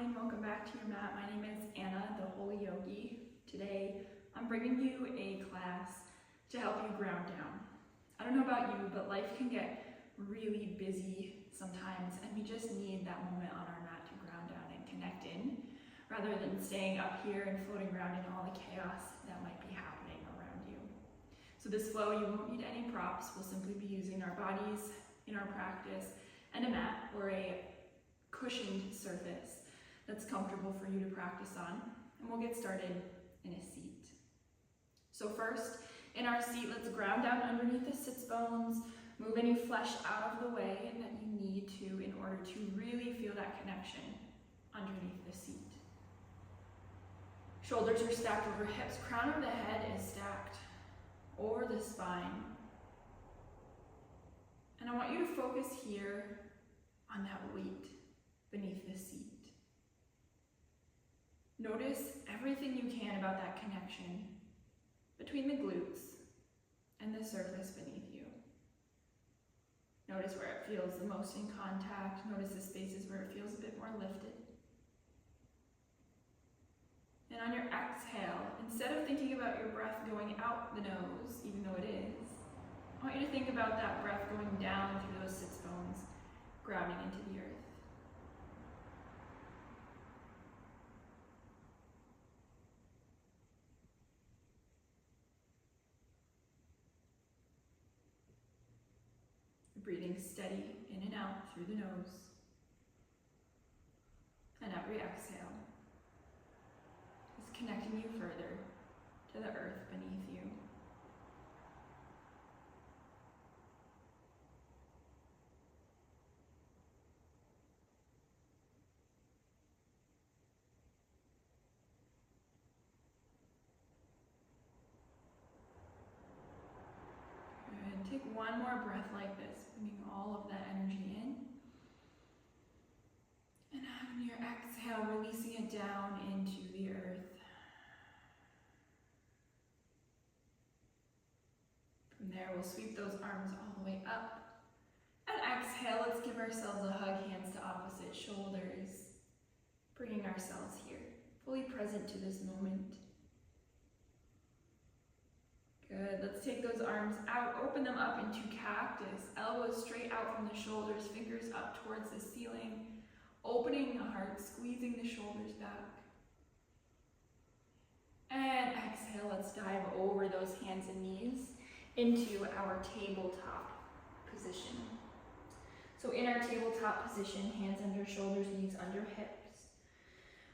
and welcome back to your mat. My name is Anna, the whollyogi. Today, I'm bringing you a class to help you ground down. I don't know about you, but life can get really busy sometimes, and we just need that moment on our mat to ground down and connect in, rather than staying up here and floating around in all the chaos that might be happening around you. So this flow, you won't need any props. We'll simply be using our bodies in our practice and a mat or a cushioned surface that's comfortable for you to practice on, and we'll get started in a seat. So first, in our seat, let's ground down underneath the sits bones, move any flesh out of the way that you need to in order to really feel that connection underneath the seat. Shoulders are stacked over hips, crown of the head is stacked over the spine. And I want you to focus here on that weight beneath the seat. Notice everything you can about that connection between the glutes and the surface beneath you. Notice where it feels the most in contact. Notice the spaces where it feels a bit more lifted. And on your exhale, instead of thinking about your breath going out the nose, even though it is, I want you to think about that breath going down through those sits bones, grounding into the earth. Breathing steady in and out through the nose. And every exhale is connecting you further to the earth beneath you. Good. Take one more breath like this, bringing all of that energy in. And on your exhale, releasing it down into the earth. From there, we'll sweep those arms all the way up. And exhale, let's give ourselves a hug, hands to opposite shoulders. Bringing ourselves here, fully present to this moment. Good, let's take those arms out, open them up into cactus, elbows straight out from the shoulders, fingers up towards the ceiling, opening the heart, squeezing the shoulders back. And exhale, let's dive over those hands and knees into our tabletop position. So in our tabletop position, hands under shoulders, knees under hips.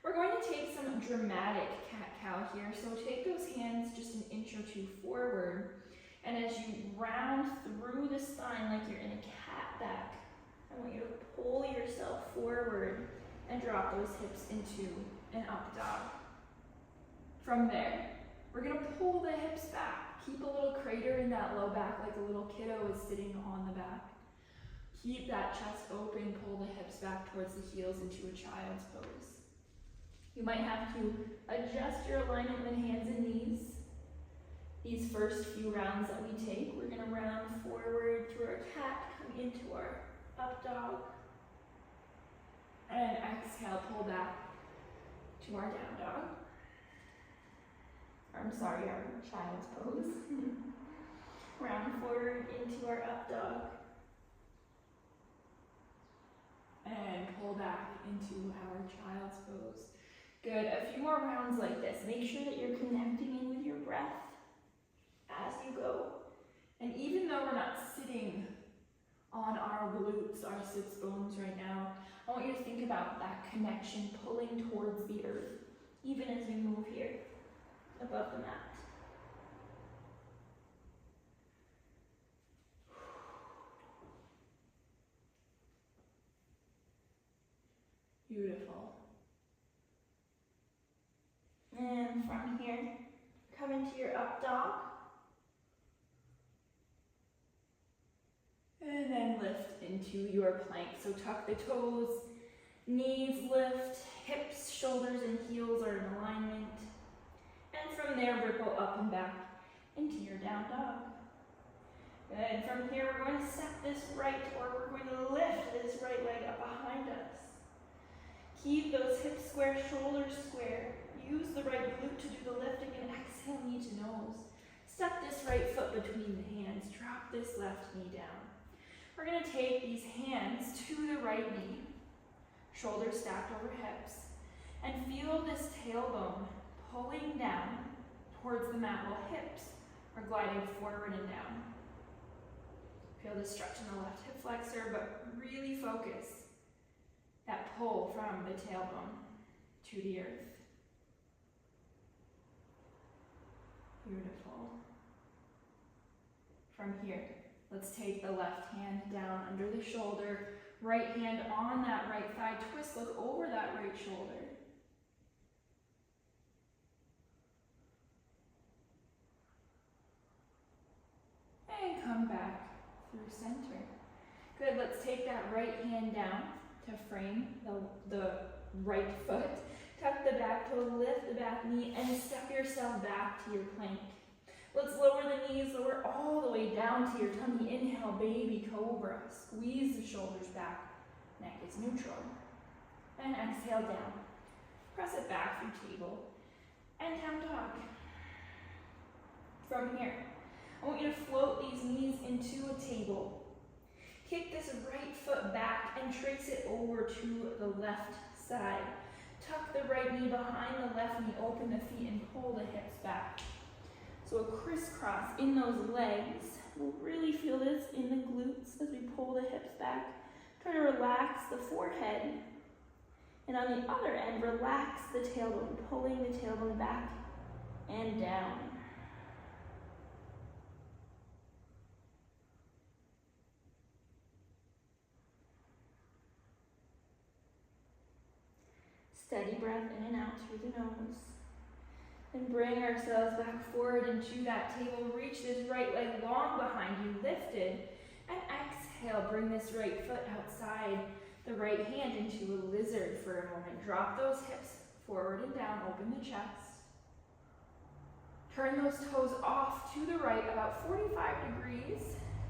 We're going to take some dramatic cat-cow here. So take those hands just an inch or two forward. And as you round through the spine like you're in a cat back, I want you to pull yourself forward and drop those hips into an up dog. From there, we're going to pull the hips back. Keep a little crater in that low back like a little kiddo is sitting on the back. Keep that chest open, pull the hips back towards the heels into a child's pose. You might have to adjust your alignment with hands and knees. These first few rounds that we take, we're going to round forward through our cat, come into our up dog, and exhale, pull back to our down dog. Our child's pose. Round forward into our up dog, and pull back into our child's pose. Good, a few more rounds like this. Make sure that you're connecting in with your breath as you go. And even though we're not sitting on our glutes, our sits bones right now, I want you to think about that connection pulling towards the earth, even as we move here above the mat. Beautiful. And from here, come into your up dog. And then lift into your plank. So tuck the toes, knees lift, hips, shoulders, and heels are in alignment. And from there, ripple up and back into your down dog. Good. From here, we're going to step this right, or we're going to lift this right leg up behind us. Keep those hips square, shoulders square. Use the right glute to do the lifting and exhale, knee to nose. Step this right foot between the hands. Drop this left knee down. We're going to take these hands to the right knee, shoulders stacked over hips, and feel this tailbone pulling down towards the mat while hips are gliding forward and down. Feel the stretch in the left hip flexor, but really focus that pull from the tailbone to the earth. Beautiful. From here, let's take the left hand down under the shoulder, right hand on that right thigh, twist, look over that right shoulder. And come back through center. Good, let's take that right hand down to frame the right foot. Tuck the back toe, lift the back knee, and step yourself back to your plank. Let's lower the knees, lower all the way down to your tummy. Inhale, baby cobra. Squeeze the shoulders back. Neck is neutral. And exhale down. Press it back through table. And down dog. From here, I want you to float these knees into a table. Kick this right foot back and trace it over to the left side. Tuck the right knee behind the left knee, open the feet and pull the hips back. So a crisscross in those legs. We'll really feel this in the glutes as we pull the hips back. Try to relax the forehead. And on the other end, relax the tailbone, pulling the tailbone back and down. Steady breath in and out through the nose. Then bring ourselves back forward into that table. Reach this right leg long behind you, lifted. And exhale, bring this right foot outside the right hand into a lizard for a moment. Drop those hips forward and down, open the chest. Turn those toes off to the right about 45 degrees.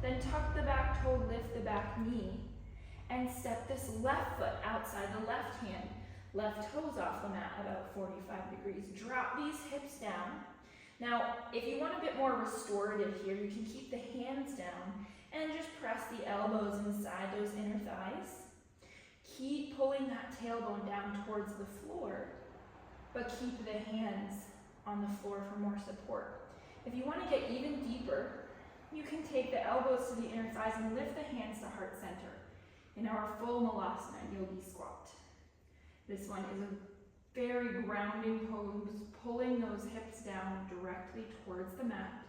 Then tuck the back toe, lift the back knee. And step this left foot outside the left hand. Left toes off the mat about 45 degrees. Drop these hips down. Now, if you want a bit more restorative here, you can keep the hands down and just press the elbows inside those inner thighs. Keep pulling that tailbone down towards the floor, but keep the hands on the floor for more support. If you want to get even deeper, you can take the elbows to the inner thighs and lift the hands to heart center in our full Malasana yogi squat. This one is a very grounding pose, pulling those hips down directly towards the mat.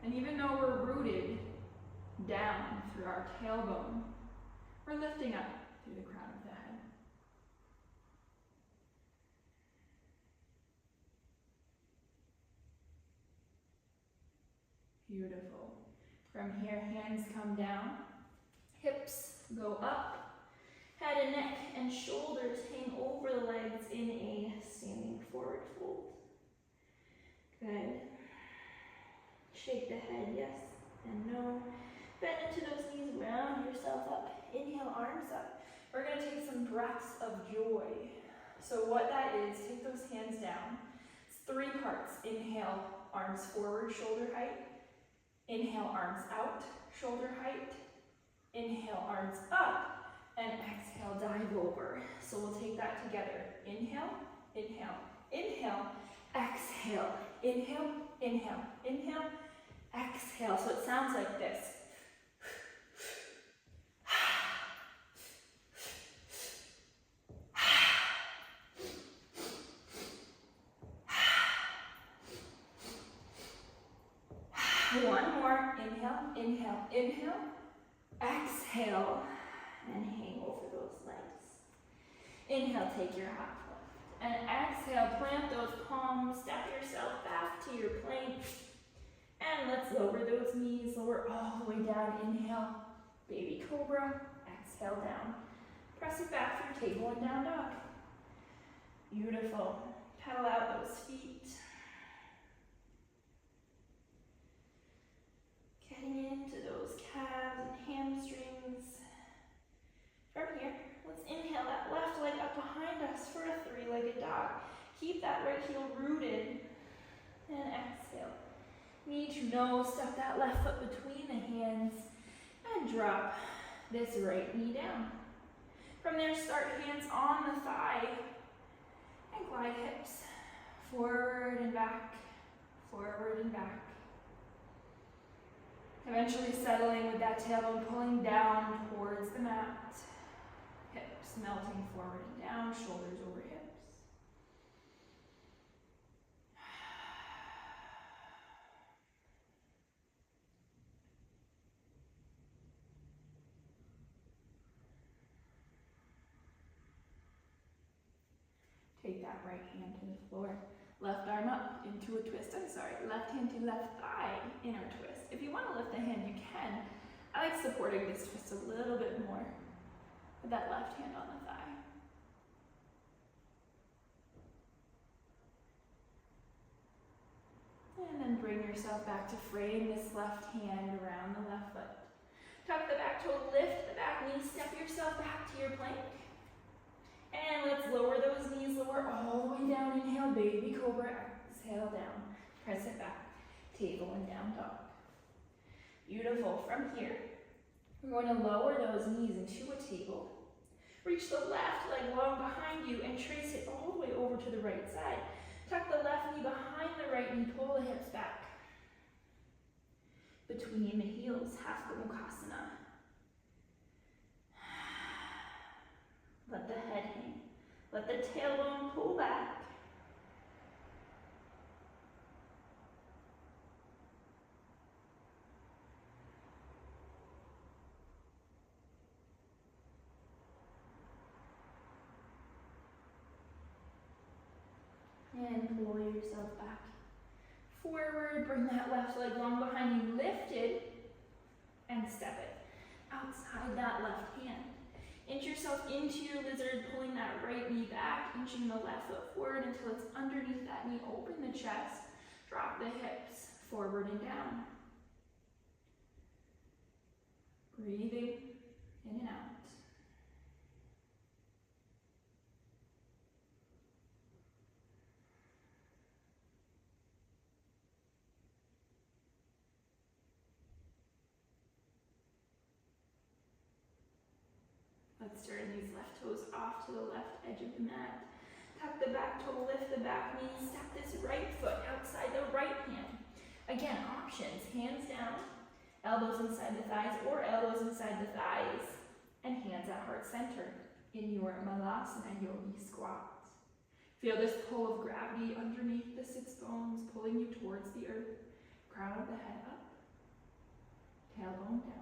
And even though we're rooted down through our tailbone, we're lifting up through the crown of the head. Beautiful. From here, hands come down, hips go up. Head and neck and shoulders hang over the legs in a standing forward fold. Good. Shake the head, yes and no. Bend into those knees, round yourself up. Inhale, arms up. We're going to take some breaths of joy. So what that is, take those hands down. It's 3 parts. Inhale, arms forward, shoulder height. Inhale, arms out, shoulder height. Inhale, arms up. And exhale, dive over. So we'll take that together. Inhale, inhale, inhale, exhale. Inhale, inhale, inhale, exhale. So it sounds like this. One more. Inhale, inhale, inhale, exhale. And hang over those legs. Inhale, take your half lift. And exhale, plant those palms, step yourself back to your plank. And let's lower those knees, lower all the way down. Inhale, baby cobra. Exhale, down. Press it back through table and down dog. Beautiful. Pedal out those feet. Getting into those calves and hamstrings. From here, let's inhale. Keep that right heel rooted. And exhale. Knee to nose, step that left foot between the hands and drop this right knee down. From there, start hands on the thigh and glide hips forward and back, forward and back. Eventually settling with that tailbone pulling down towards the mat. Hips melting forward and down, shoulders over hips. Take that right hand to the floor. Left arm up into a twist. Left hand to left thigh, inner twist. If you want to lift the hand, you can. I like supporting this twist a little bit more with that left hand on the thigh. And then bring yourself back to frame this left hand around the left foot. Tuck the back toe, lift the back knee, step yourself back to your plank. And let's lower those knees, lower all the way down. Inhale, baby cobra, exhale down. Press it back, table and down dog. Beautiful. From here, we're going to lower those knees into a table. Reach the left leg long behind you and trace it all the way over to the right side. Tuck the left knee behind the right knee, pull the hips back. Between the heels, half Gomukhasana. Let the head hang. Let the tailbone pull back. And pull yourself back. Forward, bring that left leg long behind you, lift it, and step it outside that left hand. Inch yourself into your lizard, pulling that right knee back, inching the left foot forward until it's underneath that knee. Open the chest, drop the hips forward and down. Breathing in and out. Let's turn these left toes off to the left edge of the mat. Tuck the back toe, lift the back knee, step this right foot outside the right hand. Again, options, hands down, elbows inside the thighs or elbows inside the thighs, and hands at heart center in your Malasana Yogi squat. Feel this pull of gravity underneath the sits bones, pulling you towards the earth. Crown of the head up, tailbone down.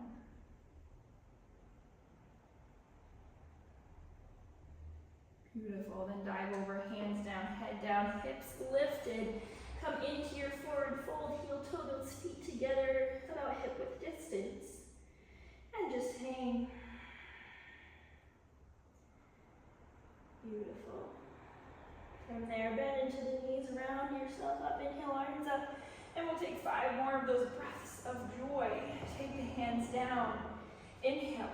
Beautiful, then dive over, hands down, head down, hips lifted. Come into your forward fold, heel toe, those feet together, about hip width distance. And just hang. Beautiful. From there, bend into the knees, round yourself up, inhale, arms up. And we'll take 5 more of those breaths of joy. Take the hands down. Inhale,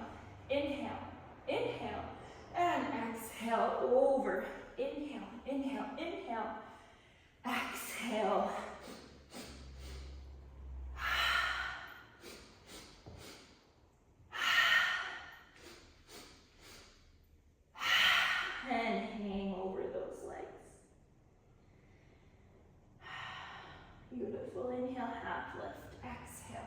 inhale, inhale. And exhale over. Inhale, inhale, inhale. Exhale. And hang over those legs. Beautiful. Inhale, half lift. Exhale.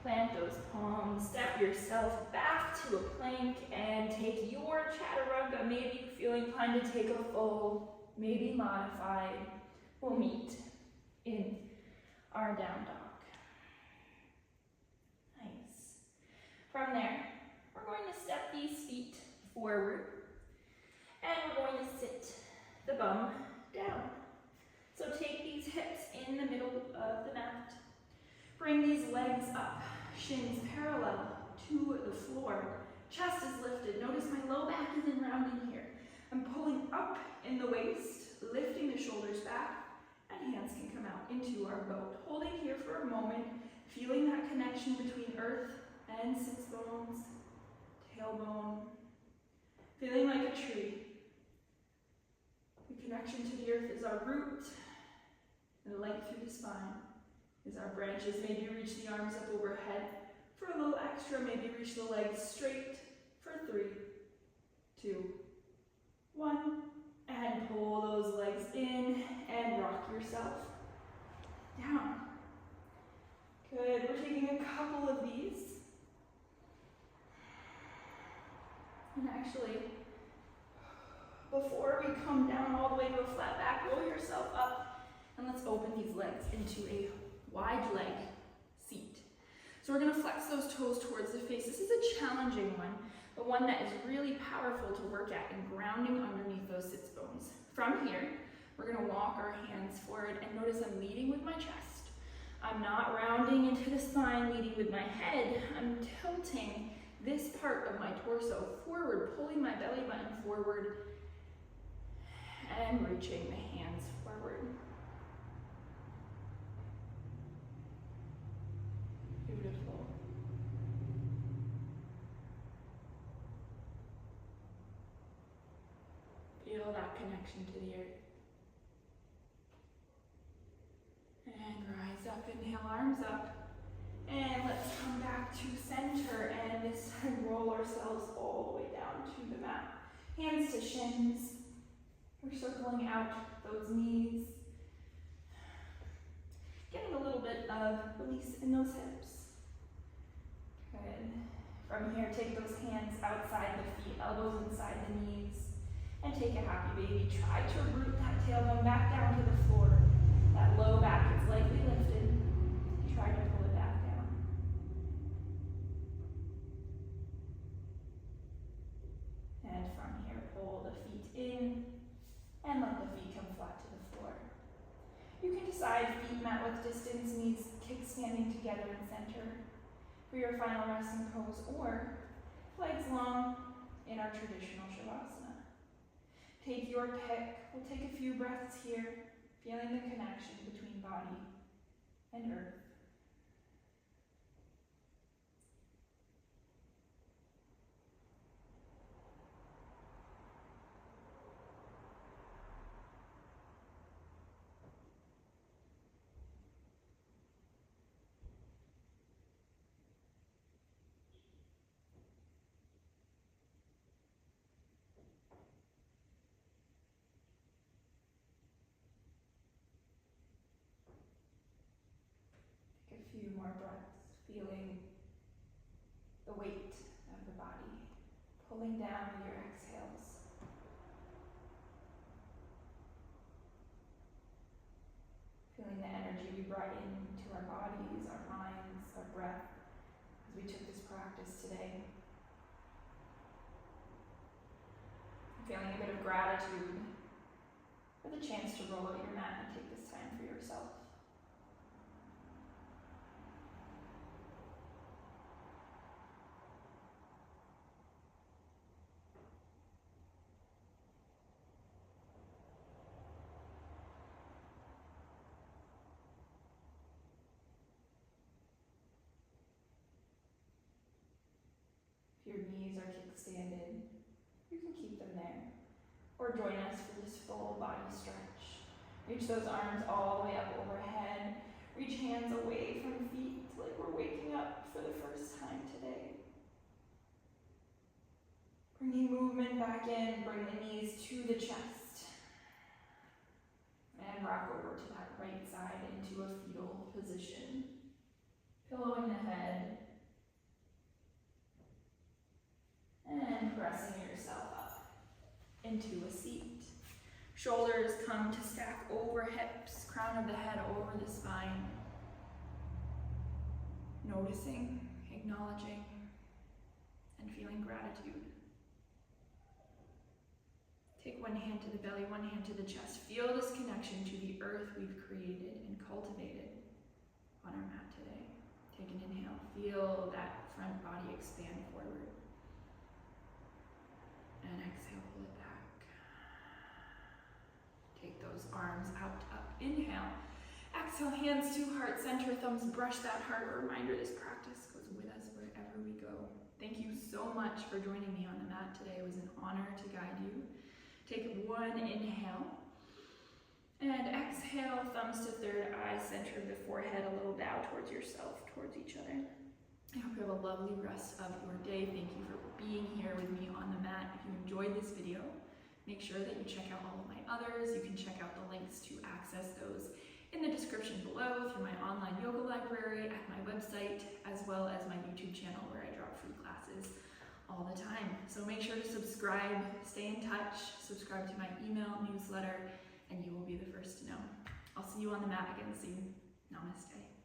Plant those palms. Step yourself back to a plank and take your chaturanga. Maybe you feel inclined to take a fold, maybe modified. We'll meet in our down dog. Nice. From there, we're going to step these feet forward and we're going to sit the bum down. So take these hips in the middle of the mat. Bring these legs up, shins parallel to the floor. Chest is lifted. Notice my low back isn't rounding here. I'm pulling up in the waist, lifting the shoulders back, and hands can come out into our boat. Holding here for a moment, feeling that connection between earth and sits bones, tailbone. Feeling like a tree. We connect connection to the earth is our root, and the length through the spine is our branches. Maybe reach the arms up overhead for a little extra. Maybe reach the legs straight for 3, 2, 1. And pull those legs in and rock yourself down. Good. We're taking a couple of these. And actually, before we come down all the way to a flat back, roll yourself up and let's open these legs into a wide leg seat. So we're going to flex those toes towards the face. This is a challenging one, but one that is really powerful to work at in grounding underneath those sits bones. From here, we're going to walk our hands forward, and notice I'm leading with my chest. I'm not rounding into the spine, leading with my head. I'm tilting this part of my torso forward, pulling my belly button forward, and reaching the hands forward. Beautiful. Feel that connection to the earth. And rise up, inhale, arms up. And let's come back to center, and this time roll ourselves all the way down to the mat. Hands to shins. We're circling out those knees. Getting a little bit of release in those hips. Good. From here, take those hands outside the feet, elbows inside the knees, and take a happy baby. Try to root that tailbone back down to the floor. That low back is lightly lifted. Try to pull it back down. And from here, pull the feet in and let the feet come flat to the floor. You can decide feet mat width distance, knees kickstanding together in center for your final resting pose, or legs long in our traditional shavasana. Take your pick. We'll take a few breaths here, feeling the connection between body and earth. Take a few more breaths, feeling the weight of the body pulling down with your exhales. Feeling the energy we brought into our bodies, our minds, our breath as we took this practice today. Feeling a bit of gratitude for the chance to roll out your mat and take this time for yourself. If your knees are kickstanded, you can keep them there. Or join us for this full body stretch. Reach those arms all the way up overhead. Reach hands away from feet like we're waking up for the first time today. Bringing movement back in, bring the knees to the chest. And rock over to that right side into a fetal position. Pillowing the head. And pressing yourself up into a seat. Shoulders come to stack over hips, crown of the head over the spine. Noticing, acknowledging, and feeling gratitude. Take one hand to the belly, one hand to the chest. Feel this connection to the earth we've created and cultivated on our mat today. Take an inhale. Feel that front body expand forward. And exhale, pull it back. Take those arms out, up. Inhale. Exhale, hands to heart center, thumbs brush that heart. A reminder, this practice goes with us wherever we go. Thank you so much for joining me on the mat today. It was an honor to guide you. Take one inhale. And exhale, thumbs to third eye, center of the forehead, a little bow towards yourself, towards each other. I hope you have a lovely rest of your day. Thank you for being here with me on the mat. If you enjoyed this video, make sure that you check out all of my others. You can check out the links to access those in the description below through my online yoga library, at my website, as well as my YouTube channel where I drop free classes all the time. So make sure to subscribe, stay in touch, subscribe to my email newsletter, and you will be the first to know. I'll see you on the mat again soon. Namaste.